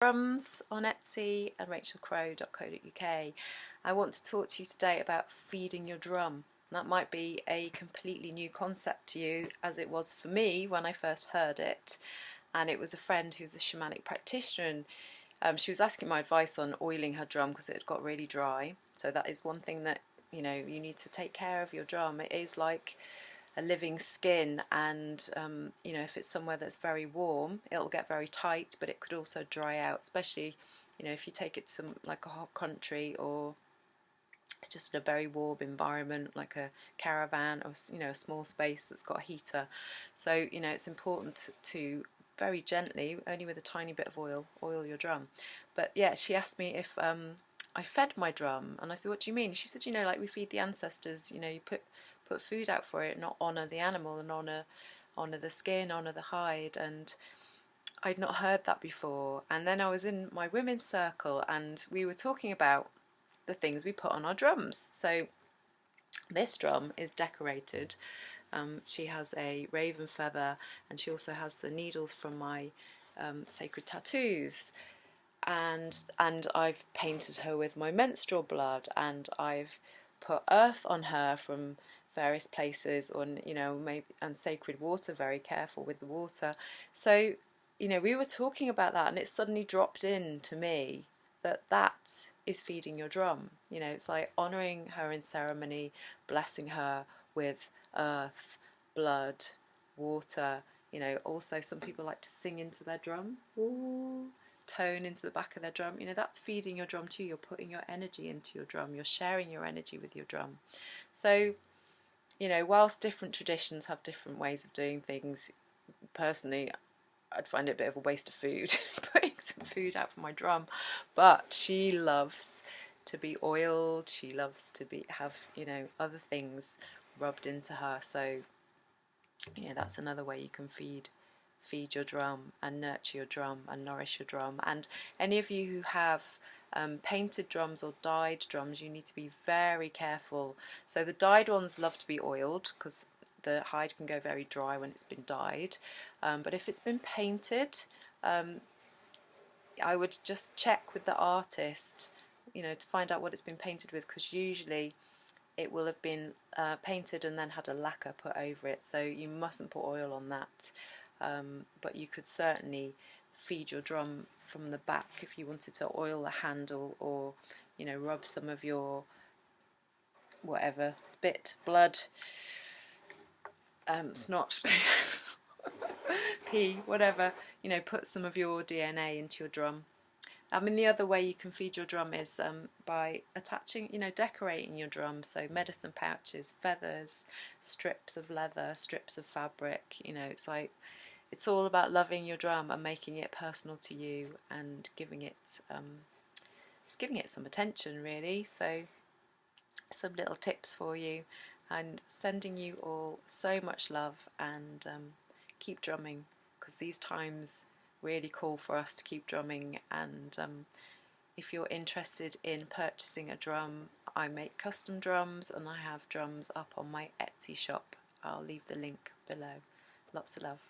Drums on Etsy and RachaelCrowDrums.co.uk. I want to talk to you today about feeding your drum. That might be a completely new concept to you, as it was for me when I first heard it. And it was a friend who's a shamanic practitioner, and she was asking my advice on oiling her drum because it had got really dry. So that is one thing that you need to take care of your drum. It is like a living skin, and if it's somewhere that's very warm, it'll get very tight, but it could also dry out, especially if you take it to like a hot country, or it's just in a very warm environment like a caravan, or a small space that's got a heater. So it's important to very gently, only with a tiny bit of oil your drum. But yeah, she asked me if I fed my drum, and I said, what do you mean? She said, like we feed the ancestors, you put food out for it, not honour the animal and honour the skin, honour the hide. And I'd not heard that before. And then I was in my women's circle and we were talking about the things we put on our drums. So this drum is decorated. She has a raven feather, and she also has the needles from my sacred tattoos. And I've painted her with my menstrual blood, and I've put earth on her from various places, or maybe, and sacred water, very careful with the water. So we were talking about that, and it suddenly dropped in to me that is feeding your drum. It's like honouring her in ceremony, blessing her with earth, blood, water. Also some people like to sing into their drum. Ooh, tone into the back of their drum. That's feeding your drum too. You're putting your energy into your drum. You're sharing your energy with your drum. So whilst different traditions have different ways of doing things, personally I'd find it a bit of a waste of food putting some food out for my drum. But she loves to be oiled, she loves to have other things rubbed into her. So that's another way you can feed your drum and nurture your drum and nourish your drum. And any of you who have painted drums or dyed drums, you need to be very careful. So the dyed ones love to be oiled because the hide can go very dry when it's been dyed. But if it's been painted, I would just check with the artist, to find out what it's been painted with, because usually it will have been painted and then had a lacquer put over it. So you mustn't put oil on that. But you could certainly feed your drum from the back if you wanted to oil the handle, or rub some of your whatever, spit, blood, snot, pee, whatever, put some of your DNA into your drum. The other way you can feed your drum is by attaching, decorating your drum. So medicine pouches, feathers, strips of leather, strips of fabric. It's all about loving your drum and making it personal to you, and giving it just giving it some attention, really. So some little tips for you, and sending you all so much love, and keep drumming, because these times really call for us to keep drumming. And if you're interested in purchasing a drum, I make custom drums, and I have drums up on my Etsy shop. I'll leave the link below. Lots of love.